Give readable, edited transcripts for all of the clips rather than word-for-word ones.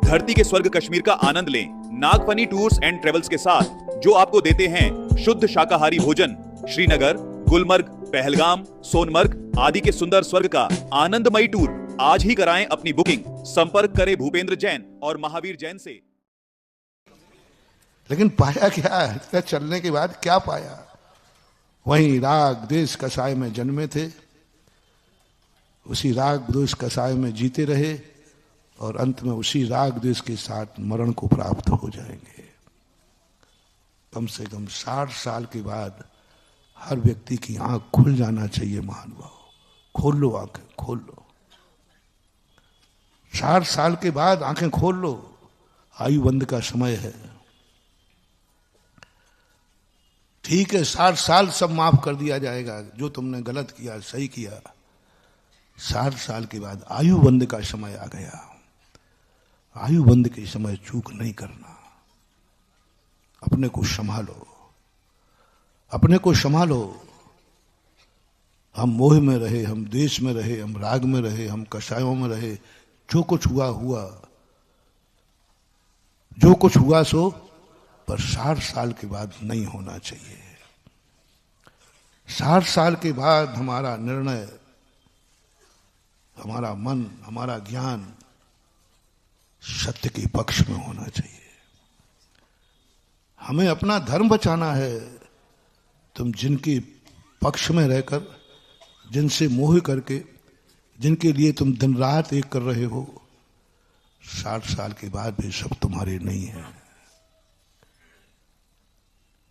धरती के स्वर्ग कश्मीर का आनंद लें नागफनी टूर्स एंड ट्रेवल्स के साथ, जो आपको देते हैं शुद्ध शाकाहारी भोजन। श्रीनगर, गुलमर्ग, पहलगाम, सोनमर्ग आदि के सुंदर स्वर्ग का आनंदमयी टूर आज ही कराएं अपनी बुकिंग। संपर्क करें भूपेंद्र जैन और महावीर जैन से। लेकिन पाया क्या? इतना चलने के बाद क्या पाया? वहीं राग द्वेष कसाय में जन्मे थे, उसी राग द्वेष कसाय में जीते रहे और अंत में उसी राग द्वेष के साथ मरण को प्राप्त हो जाएंगे। कम से कम 60 साल के बाद हर व्यक्ति की आंख खुल जाना चाहिए। महानुभाव, खोल लो आंखें, खोल लो। 60 साल के बाद आंखें खोल लो। आयुबंध का समय है। ठीक है, 60 साल सब माफ कर दिया जाएगा, जो तुमने गलत किया सही किया। 60 साल के बाद आयुबंध का समय आ गया। आयुबंध के समय चूक नहीं करना। अपने को संभालो, अपने को संभालो। हम मोह में रहे, हम द्वेष में रहे, हम राग में रहे, हम कषायों में रहे। जो कुछ हुआ हुआ, जो कुछ हुआ सो, पर 60 साल के बाद नहीं होना चाहिए। 60 साल के बाद हमारा निर्णय, हमारा मन, हमारा ज्ञान सत्य के पक्ष में होना चाहिए। हमें अपना धर्म बचाना है। तुम जिनके पक्ष में रहकर, जिनसे मोह करके, जिनके लिए तुम दिन रात एक कर रहे हो, 60 साल के बाद भी सब तुम्हारे नहीं है।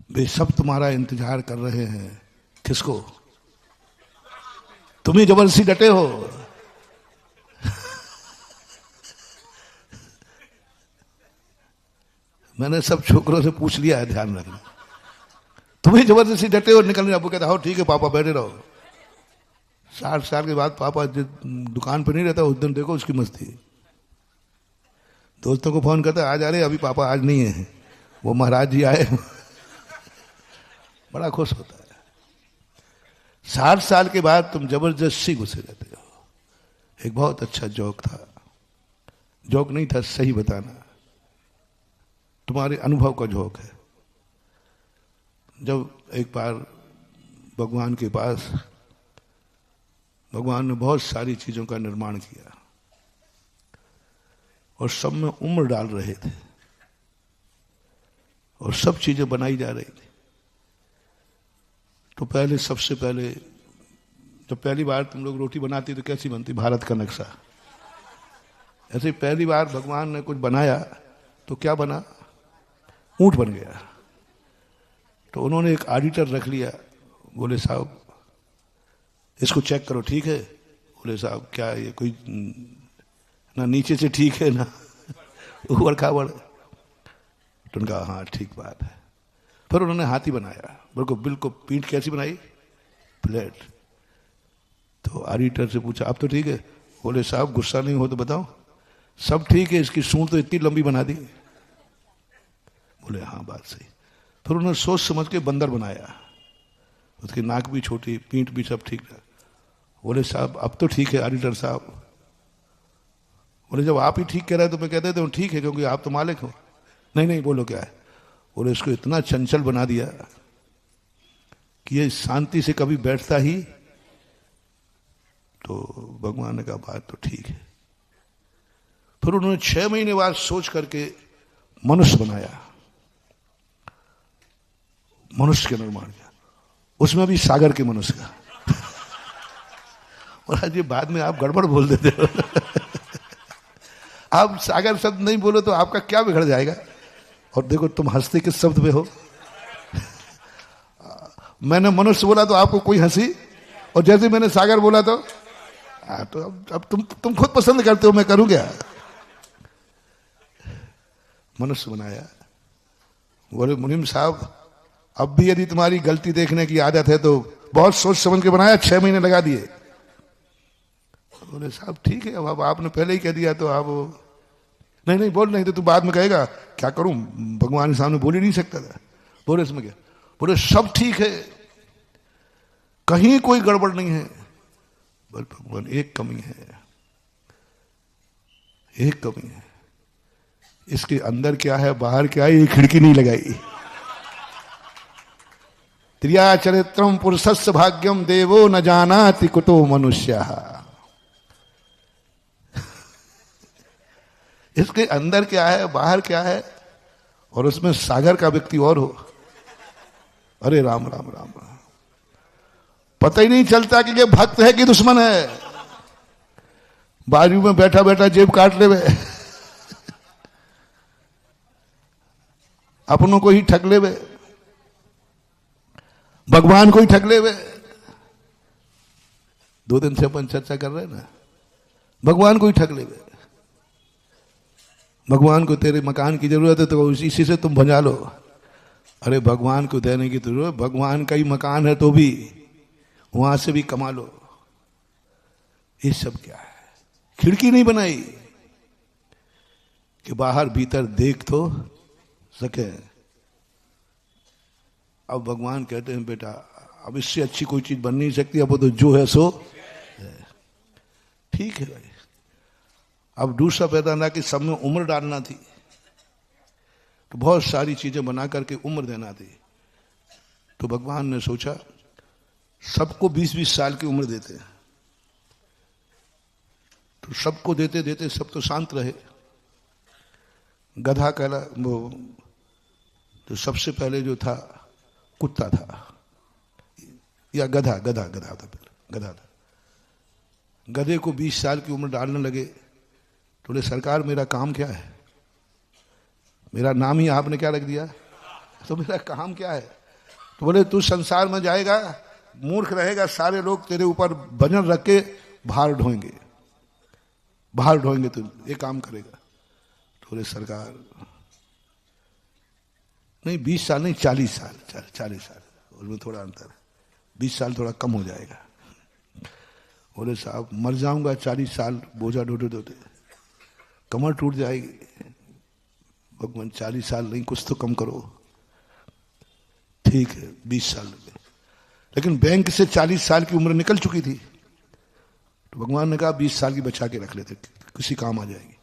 वे सब तुम्हारा इंतजार कर रहे हैं। किसको? तुम्हें जबरदस्ती डटे हो। मैंने सब छोकरों से पूछ लिया है, ध्यान रखना। तुम्हें जबरदस्ती डटे हो निकलने। अब कहता हो ठीक है पापा बैठे रहो। 60 साल के बाद पापा दुकान पर नहीं रहता, उस दिन देखो उसकी मस्ती। दोस्तों को फोन करता, आज आ रहे, अभी पापा आज नहीं है, वो महाराज जी आए। बड़ा खुश होता है। 60 साल के बाद तुम जबरदस्ती घुसे रहते हो। एक बहुत अच्छा जोक था, जोक नहीं था, सही बताना, तुम्हारे अनुभव का जोक है। जब एक बार भगवान के पास, भगवान ने बहुत सारी चीजों का निर्माण किया और सब में उम्र डाल रहे थे और सब चीजें बनाई जा रही थी। तो पहले, सबसे पहले, जब पहली बार तुम लोग रोटी बनाती तो कैसी बनती? भारत का नक्शा। ऐसे पहली बार भगवान ने कुछ बनाया तो क्या बना? ऊंट बन गया। तो उन्होंने एक ऑडिटर रख लिया। बोले साहब इसको चेक करो, ठीक है? बोले साहब क्या ये कोई ना नीचे से ठीक है ना ऊबड़ खाबड़। तो उनका हाँ ठीक बात है। फिर उन्होंने हाथी बनाया। बिल्कुल बिल्कुल पीठ कैसी बनाई? फ्लैट। तो ऑडिटर से पूछा अब तो ठीक है? बोले साहब गुस्सा नहीं हो तो बताओ। सब ठीक है, इसकी सूंड तो इतनी लंबी बना दी। बोले हाँ बात सही। फिर उन्होंने सोच समझ के बंदर बनाया। उसकी नाक भी छोटी, पीठ भी सब ठीक था। बोले साहब अब तो ठीक है ऑडिटर साहब। बोले जब आप ही ठीक कह रहे हैं तो मैं कहते थे ठीक है, क्योंकि आप तो मालिक हो। नहीं नहीं, बोलो क्या है? बोले इसको इतना चंचल बना दिया कि ये शांति से कभी बैठता ही। तो भगवान ने कहा बात तो ठीक है। फिर उन्होंने 6 महीने बाद सोच करके मनुष्य बनाया, मनुष्य का निर्माण किया, उसमें भी सागर के मनुष्य का। और आज ये बाद में आप गड़बड़ बोल देते हो। आप सागर शब्द नहीं बोलो तो आपका क्या बिगड़ जाएगा? और देखो तुम हंसते किस शब्द पे हो। मैंने मनुष्य बोला तो आपको कोई हंसी, और जैसे मैंने सागर बोला तो अब तुम खुद पसंद करते हो, मैं करूं क्या? मनुष्य बनाया। बोले मुनीम साहब अब भी यदि तुम्हारी गलती देखने की आदत है तो बहुत सोच समझ के बनाया, 6 महीने लगा दिए। बोले साहब ठीक है, अब आपने पहले ही कह दिया तो आप नहीं नहीं बोल, नहीं तो तू बाद में कहेगा क्या करूं, भगवान के सामने बोल ही नहीं सकता था। बोले इसमें क्या? बोले सब ठीक है, कहीं कोई गड़बड़ नहीं है। बोले भगवान एक कमी है, एक कमी है। इसके अंदर क्या है बाहर क्या है ये खिड़की नहीं लगाई। त्रिया चरित्रम पुरुषस्य भाग्यम देवो न जानाति कुतो मनुष्यः। इसके अंदर क्या है बाहर क्या है, और उसमें सागर का व्यक्ति और हो। अरे राम राम राम राम, पता ही नहीं चलता कि ये भक्त है कि दुश्मन है। बाजू में बैठा बैठा जेब काट ले वे, अपनों को ही ठग ले वे, भगवान को ही ठग ले वे। 2 दिन से अपन चर्चा कर रहे हैं ना, भगवान को ही ठग ले वे। भगवान को तेरे मकान की जरूरत है तो इसी से तुम भंजा लो। अरे भगवान को देने की जरूरत, भगवान का ही मकान है तो भी वहां से भी कमा लो। ये सब क्या है, खिड़की नहीं बनाई कि बाहर भीतर देख तो सके। अब भगवान कहते हैं बेटा अब इससे अच्छी कोई चीज बन नहीं सकती, अब वो तो जो है सो है। ठीक है भाई, अब दूसरा पैदा ना कि सब में उम्र डालना थी, तो बहुत सारी चीजें बना करके उम्र देना थी। तो भगवान ने सोचा सबको 20-20 साल की उम्र देते हैं, तो सबको देते देते सब तो शांत रहे। गधा कहला वो तो सबसे पहले जो था कुत्ता था, या गधा गधा गधा था, पहले गधा था। गधे को 20 साल की उम्र डालने लगे तो बोले सरकार मेरा काम क्या है, मेरा नाम ही आपने क्या रख दिया, तो मेरा काम क्या है। तो बोले तू संसार में जाएगा, मूर्ख रहेगा, सारे लोग तेरे ऊपर वजन रख के भार ढोएंगे, भार ढोएंगे, तू ये काम करेगा। तो बोले सरकार नहीं 20 साल नहीं 40 साल, 40 साल, उसमें थोड़ा अंतर है, 20 साल थोड़ा कम हो जाएगा। बोले साहब मर जाऊंगा 40 साल बोझा ढोते ढोते, कमर टूट जाएगी। भगवान 40 साल नहीं कुछ तो कम करो। ठीक है 20 साल लगे, लेकिन बैंक से 40 साल की उम्र निकल चुकी थी। तो भगवान ने कहा 20 साल की बचा के रख लेते, किसी काम आ जाएगी।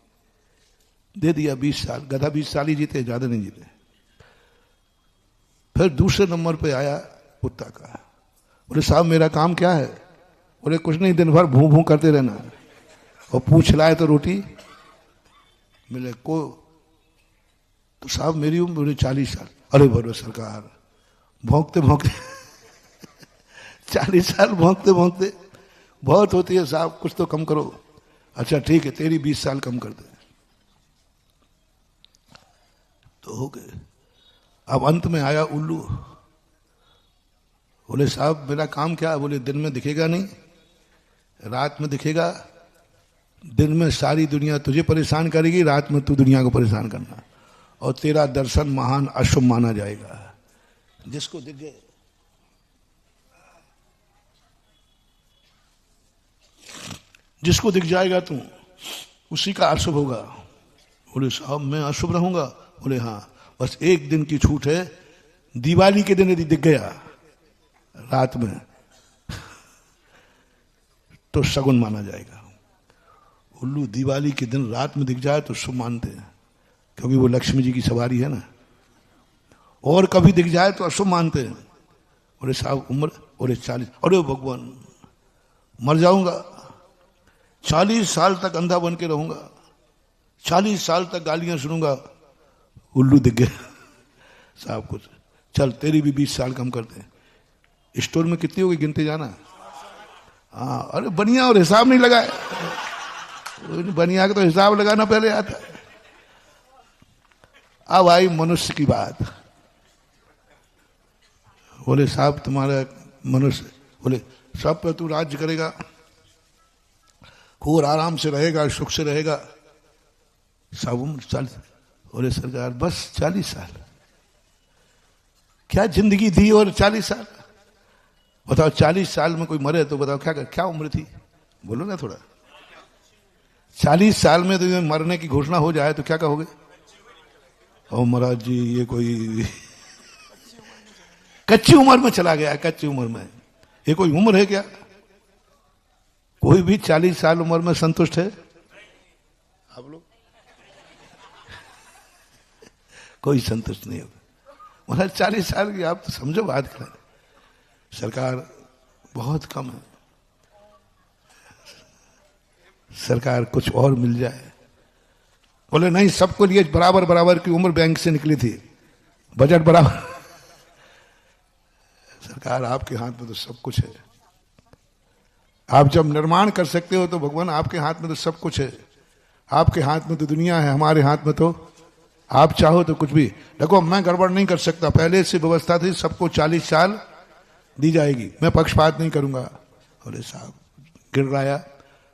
दे दिया 20 साल, गधा 20 साल ही जीते, ज्यादा नहीं जीते। फिर दूसरे नंबर पे आया कुत्ता का। बोले साहब मेरा काम क्या है, बोले कुछ नहीं, दिन भर भूं भूं करते रहना, और पूछ लाए तो रोटी मिले को। तो साहब मेरी उम्र बोले 40 साल। अरे बोलो सरकार भौंकते भौंकते 40 साल भौंकते भौंकते बहुत होती है साहब, कुछ तो कम करो। अच्छा ठीक है तेरी 20 साल कम कर दे। तो हो गए। अब अंत में आया उल्लू। बोले साहब मेरा काम क्या है, बोले दिन में दिखेगा नहीं, रात में दिखेगा। दिन में सारी दुनिया तुझे परेशान करेगी, रात में तू दुनिया को परेशान करना, और तेरा दर्शन महान अशुभ माना जाएगा। जिसको दिख गए जिसको दिख जाएगा तू उसी का अशुभ होगा। बोले साहब मैं अशुभ रहूंगा, बोले हाँ बस एक दिन की छूट है, दिवाली के दिन यदि दिख गया रात में तो शगुन माना जाएगा। उल्लू दिवाली के दिन रात में दिख जाए तो शुभ मानते हैं, क्योंकि वो लक्ष्मी जी की सवारी है ना, और कभी दिख जाए तो अशुभ मानते हैं। बोले साहब उम्र, बोले 40। अरे भगवान मर जाऊंगा, 40 साल तक अंधा बन के रहूंगा, 40 साल तक गालियां सुनूंगा। उल्लू दिख गए साहब कुछ चल तेरी भी 20 साल कम कर दे। स्टोर में कितनी होगी गिनते जाना। हाँ अरे बनिया और हिसाब नहीं लगाए, बनिया का तो हिसाब लगाना पहले आता है। अब आई मनुष्य की बात। बोले साहब तुम्हारा मनुष्य, बोले सब पे तू राज्य करेगा, खूब आराम से रहेगा, सुख से रहेगा, सब उम्र 40। बोले सरकार बस 40 साल, क्या जिंदगी थी और 40 साल। बताओ 40 साल में कोई मरे तो बताओ क्या क्या उम्र थी, बोलो ना थोड़ा। 40 साल में तो मरने की घोषणा हो जाए तो क्या कहोगे। ओ महाराज जी ये कोई कच्ची उम्र में चला गया, कच्ची उम्र में। ये कोई उम्र है क्या, कोई भी 40 साल उम्र में संतुष्ट है आप लोग। कोई संतुष्ट नहीं होगा। महाराज 40 साल की, आप तो समझो बात कर, सरकार बहुत कम है, सरकार कुछ और मिल जाए। बोले नहीं, सबको लिए बराबर बराबर की उम्र बैंक से निकली थी, बजट बराबर। सरकार आपके हाथ में तो सब कुछ है। आप जब निर्माण कर सकते हो तो भगवान आपके हाथ में तो सब कुछ है। आपके हाथ में तो दुनिया है, हमारे हाथ में तो आप चाहो तो कुछ भी। देखो मैं गड़बड़ नहीं कर सकता, पहले से व्यवस्था थी सबको 40 साल दी जाएगी, मैं पक्षपात नहीं करूंगा। बोले साहब गिड़गिड़ाया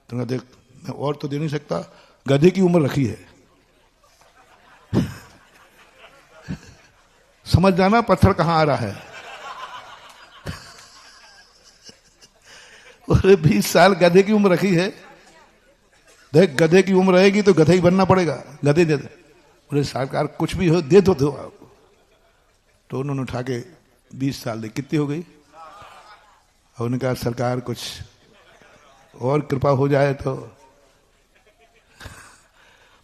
तो देख, मैं और तो दे नहीं सकता, गधे की उम्र रखी है। समझ जाना पत्थर कहां आ रहा है। बोले 20 साल गधे की उम्र रखी है, देख गधे की उम्र रहेगी तो गधे ही बनना पड़ेगा, गधे दे दे। बोले सरकार कुछ भी हो दे दो आप। तो उन्होंने उठा के 20 साल दे, कितनी हो गई? और उन्होंने कहा सरकार कुछ और कृपा हो जाए तो।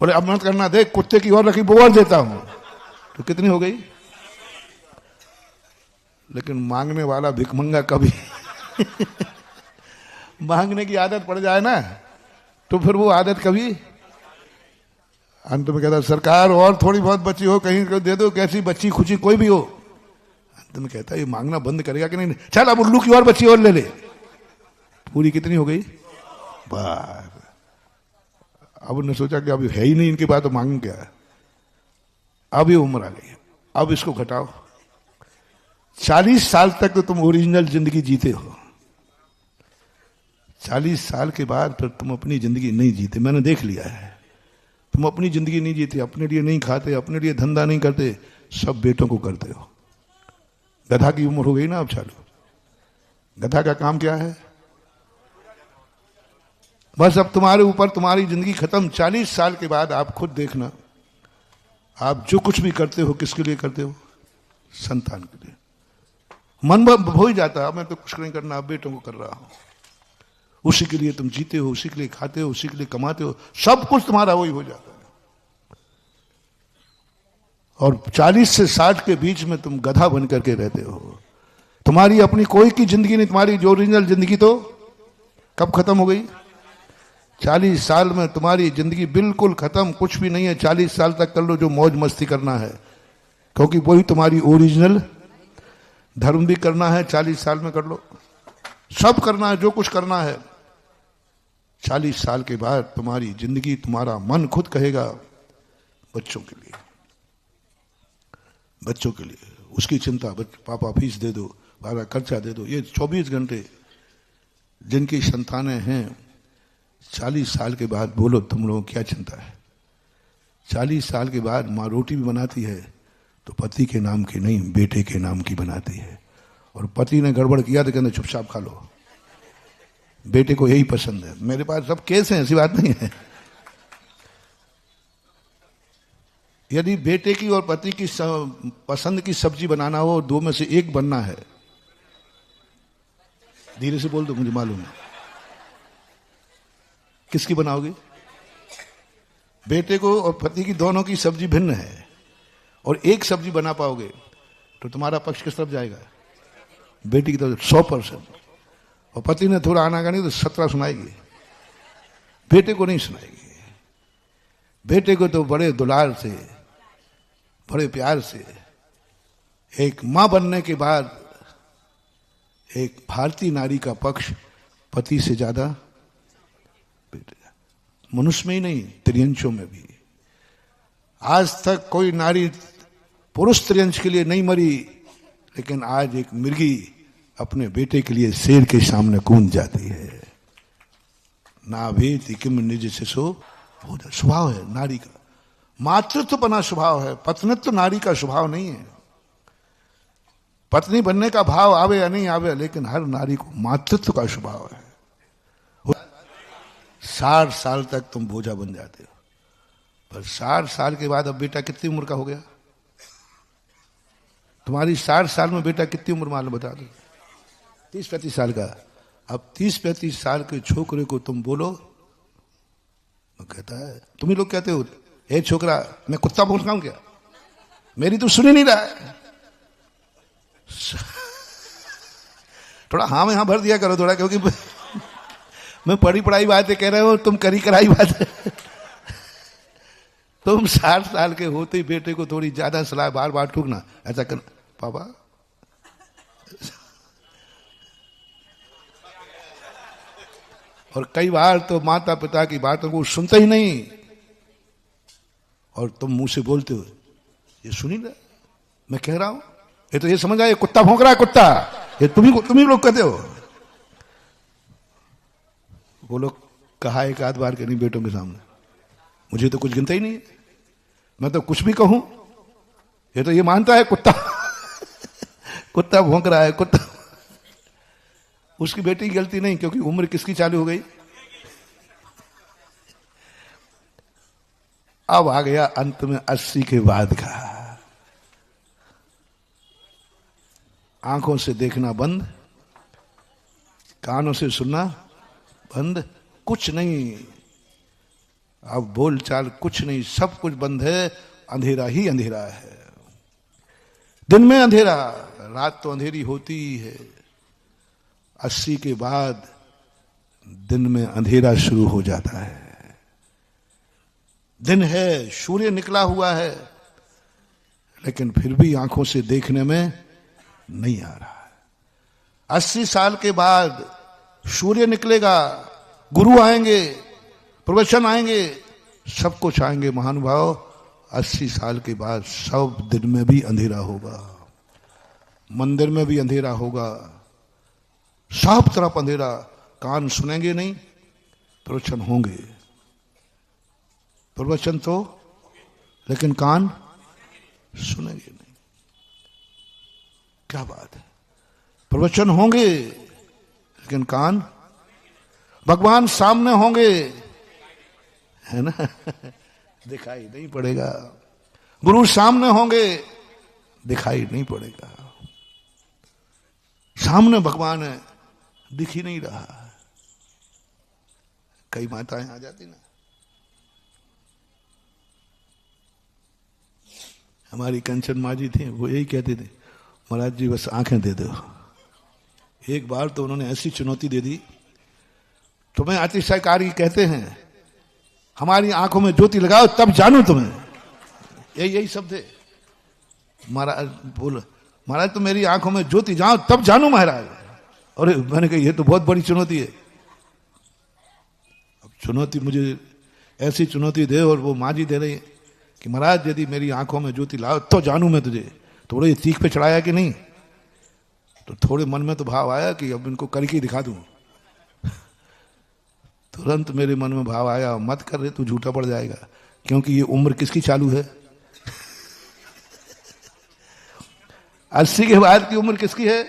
बोले अब मत करना, देख कुत्ते की और रखी वो और देता हूं। तो कितनी हो गई? लेकिन मांगने वाला भिखमंगा कभी मांगने की आदत पड़ जाए ना तो फिर वो आदत कभी। अंत में कहता सरकार और थोड़ी बहुत बची हो कहीं दे दो, कैसी बच्ची खुशी कोई भी हो। अंत में कहता ये मांगना बंद करेगा कि नहीं, चल अब उल्लू की और बच्ची और ले ले। पूरी कितनी हो गई? बस अब उन्होंने सोचा कि अभी है ही नहीं इनके पास तो मांग क्या। अब ये उम्र आ गई, अब इसको घटाओ। 40 साल तक तो तुम ओरिजिनल जिंदगी जीते हो, 40 साल के बाद फिर तुम अपनी जिंदगी नहीं जीते। मैंने देख लिया है, तुम अपनी जिंदगी नहीं जीते, अपने लिए नहीं खाते, अपने लिए धंधा नहीं करते, सब बेटों को करते हो। गधा की उम्र हो गई ना अब चालू। गधा का काम क्या है? बस अब तुम्हारे ऊपर तुम्हारी जिंदगी खत्म। 40 साल के बाद आप खुद देखना, आप जो कुछ भी करते हो किसके लिए करते हो? संतान के लिए। मन हो ही जाता मैं तो कुछ नहीं करना, अब बेटों को कर रहा हूं। उसी के लिए तुम जीते हो, उसी के लिए खाते हो, उसी के लिए कमाते हो, सब कुछ तुम्हारा वही हो जाता है। और 40 से 60 के बीच में तुम गधा बन करके रहते हो। तुम्हारी अपनी कोई की जिंदगी नहीं, तुम्हारी जो ओरिजिनल जिंदगी तो कब खत्म हो गई? 40 साल में तुम्हारी जिंदगी बिल्कुल खत्म, कुछ भी नहीं है। 40 साल तक कर लो जो मौज मस्ती करना है, क्योंकि वही तुम्हारी ओरिजिनल। धर्म भी करना है 40 साल में कर लो, सब करना है, जो कुछ करना है। 40 साल के बाद तुम्हारी जिंदगी, तुम्हारा मन खुद कहेगा बच्चों के लिए, बच्चों के लिए उसकी चिंता, पापा फीस दे दो, बारह खर्चा दे दो। ये 24 घंटे जिनकी संतानें हैं, 40 साल के बाद बोलो तुम लोगों को क्या चिंता है? 40 साल के बाद माँ रोटी भी बनाती है तो पति के नाम की नहीं, बेटे के नाम की बनाती है। और पति ने गड़बड़ किया तो कहते चुपचाप खा लो, बेटे को यही पसंद है। मेरे पास सब केस हैं, ऐसी बात नहीं है। यदि बेटे की और पति की पसंद की सब्जी बनाना हो, दो में से एक बनना है, धीरे से बोल दो, मुझे मालूम है। किसकी बनाओगे? बेटे को और पति की दोनों की सब्जी भिन्न है, और एक सब्जी बना पाओगे तो तुम्हारा पक्ष किस तरफ जाएगा? बेटी की तरफ 100%। और पति ने थोड़ा आना नहीं तो 17 सुनाएगी, बेटे को नहीं सुनाएगी। बेटे को तो बड़े दुलार से, बड़े प्यार से, एक मां बनने के बाद एक भारतीय नारी का पक्ष पति से ज्यादा बेटे, मनुष्य में ही नहीं त्रियंशों में भी। आज तक कोई नारी पुरुष त्रियंश के लिए नहीं मरी, लेकिन आज एक मिर्गी अपने बेटे के लिए शेर के सामने कूद जाती है। ना भेति किम निज शिशो, स्वभाव है नारी का, मातृत्व बना स्वभाव है, पत्नित्व नारी का स्वभाव नहीं है। पत्नी बनने का भाव आवे या नहीं आवे, लेकिन हर नारी को मातृत्व का स्वभाव है। 60 साल तक तुम बोझा बन जाते हो, पर 60 साल के बाद अब बेटा कितनी उम्र का हो गया? तुम्हारी 60 साल में बेटा कितनी उम्र मालूम बता दो? 30-35 साल का। अब 30-35 साल के छोकरे को तुम बोलो, वो कहता है, तुम ही लोग कहते हो ए छोकरा, मैं कुत्ता बोल रहा हूं क्या? मेरी तो सुन ही नहीं रहा है। थोड़ा हाँ में हाँ भर दिया करो थोड़ा, क्योंकि मैं पढ़ी पढ़ाई बातें कह रहे हो, तुम करी कराई बात। तुम 60 साल के होते ही बेटे को थोड़ी ज्यादा सलाह बार बार ठोकना, ऐसा करना पापा। और कई बार तो माता पिता की बातों को सुनते ही नहीं, और तुम मुंह से बोलते हो ये सुन ही रहा मैं कह रहा हूं, ये तो ये समझ आए कुत्ता भौंक रहा है, कुत्ता। ये तुम ही लोग कहते हो। वो लोग कहा एक आध बार के नहीं बेटों के सामने, मुझे तो कुछ गिनता ही नहीं है, मैं तो कुछ भी कहूं ये तो ये मानता है कुत्ता। कुत्ता भौंक रहा है, कुत्ता। उसकी बेटी की गलती नहीं, क्योंकि उम्र किसकी चालू हो गई। अब आ गया अंत में 80 के बाद का। आंखों से देखना बंद, कानों से सुनना बंद, कुछ नहीं, अब बोल चाल कुछ नहीं, सब कुछ बंद है, अंधेरा ही अंधेरा है। दिन में अंधेरा, रात तो अंधेरी होती ही है। 80 के बाद दिन में अंधेरा शुरू हो जाता है। दिन है, सूर्य निकला हुआ है, लेकिन फिर भी आंखों से देखने में नहीं आ रहा है। 80 साल के बाद सूर्य निकलेगा, गुरु आएंगे, प्रवचन आएंगे, सब कुछ आएंगे महानुभाव। 80 साल के बाद सब दिन में भी अंधेरा होगा, मंदिर में भी अंधेरा होगा, सब तरफ अंधेरा। कान सुनेंगे नहीं, प्रवचन होंगे, प्रवचन तो, लेकिन कान सुनेंगे नहीं। क्या बात है, प्रवचन होंगे लेकिन कान, भगवान सामने होंगे, है ना, दिखाई नहीं पड़ेगा। गुरु सामने होंगे, दिखाई नहीं पड़ेगा। सामने भगवान है, दिख ही नहीं रहा। कई माताएं आ जाती ना, हमारी कंचन माँ जी थी, वो यही कहते थे, महाराज जी बस आंखें दे दो। एक बार तो उन्होंने ऐसी चुनौती दे दी, तुम्हें अतिशयकारी कहते हैं, हमारी आंखों में ज्योति लगाओ तब जानू तुम्हें। यही सब थे। महाराज बोल, महाराज तो मेरी आंखों में ज्योति जाओ तब जानू महाराज। और मैंने कहा ये तो बहुत बड़ी चुनौती है। अब चुनौती मुझे ऐसी चुनौती दे, और वो माँ जी दे रही है कि महाराज यदि मेरी आंखों में ज्योति लाओ तो जानू मैं तुझे। थोड़े ये तीख पे चढ़ाया कि नहीं, तो थोड़े मन में तो भाव आया कि अब इनको करके दिखा दूं। तुरंत मेरे मन में भाव आया, मत कर रहे तू झूठा पड़ जाएगा, क्योंकि ये उम्र किसकी चालू है। 80 के बाद की उम्र किसकी है।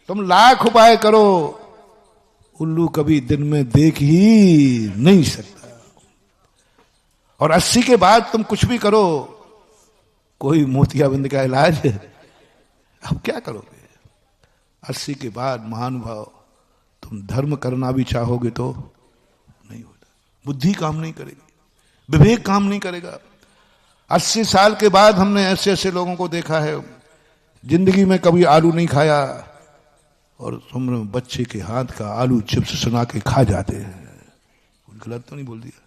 तुम लाख उपाय करो, उल्लू कभी दिन में देख ही नहीं सकता। और 80 के बाद तुम कुछ भी करो, कोई मोतियाबिंद का इलाज है, अब क्या करोगे। 80 के बाद महानुभाव तुम धर्म करना भी चाहोगे तो नहीं होता, बुद्धि काम नहीं करेगी, विवेक काम नहीं करेगा। 80 साल के बाद हमने ऐसे ऐसे लोगों को देखा है, जिंदगी में कभी आलू नहीं खाया, और तुमने बच्चे के हाथ का आलू चिप्स सुना के खा जाते हैं। गलत तो नहीं बोल दिया।